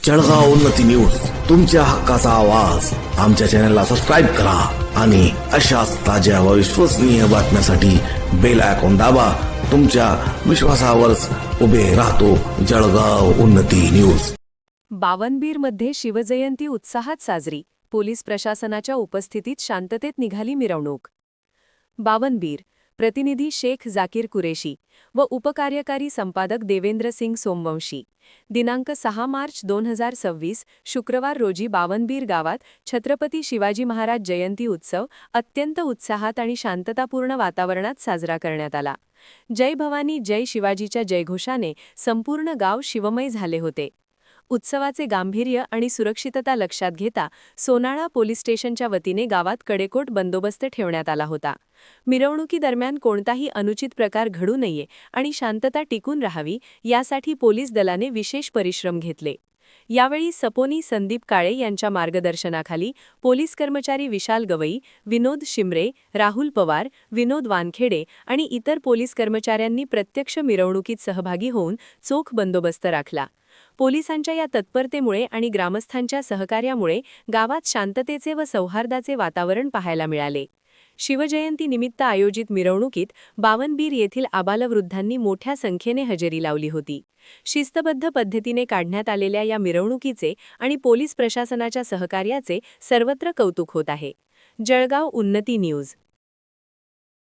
जळगाव उन्नती न्यूज, तुमच्या हक्काचा आवाज. आमच्या चॅनलला सबस्क्राईब करा आणि अशाच ताज्या व विश्वसनीय बातम्यासाठी बेल आयकॉन दाबा. तुमच्या विश्वासावरच उभे राहतो जळगाव उन्नती न्यूज. बावनबीरमध्ये शिवजयंती उत्साहात साजरी. पोलीस प्रशासनाच्या उपस्थितीत शांततेत निघाली मिरवणूक. बावनबीर प्रतिनिधी शेख जाकीर कुरेशी व उपकार्यकारी संपादक देवेंद्र सिंग सोमवंशी. दिनांक 6 मार्च 2026 शुक्रवार रोजी बावनबीर गावात छत्रपती शिवाजी महाराज जयंती उत्सव अत्यंत उत्साहात आणि शांततापूर्ण वातावरणात साजरा करण्यात आला. जय भवानी जय शिवाजीच्या जयघोषाने संपूर्ण गाव शिवमय झाले होते. उत्सवाचे गांभीर्य आणि सुरक्षितता लक्षात घेता सोनाळा पोलीस स्टेशनच्या वतीने गावात कडेकोट बंदोबस्त ठेवण्यात आला होता. मिरवणुकीदरम्यान कोणताही अनुचित प्रकार घडू नये आणि शांतता टिकून राहावी यासाठी पोलीस दलाने विशेष परिश्रम घेतले. यावेळी सपोनी संदीप काळे यांच्या मार्गदर्शनाखाली पोलीस कर्मचारी विशाल गवई, विनोद शिमरे, राहुल पवार, विनोद वानखेडे आणि इतर पोलीस कर्मचाऱ्यांनी प्रत्यक्ष मिरवणुकीत सहभागी होऊन चोख बंदोबस्त राखला. पोलिसांच्या या तत्परतेमुळे आणि ग्रामस्थांच्या सहकार्यामुळे गावात शांततेचे व सौहार्दाचे वातावरण पाहायला मिळाले. शिवजयंतीनिमित्त आयोजित मिरवणुकीत बावनबीर येथील आबालवृद्धांनी मोठ्या संख्येने हजेरी लावली होती. शिस्तबद्ध पद्धतीने काढण्यात आलेल्या या मिरवणुकीचे आणि पोलीस प्रशासनाच्या सहकार्याचे सर्वत्र कौतुक होत आहे. जळगाव उन्नती न्यूज.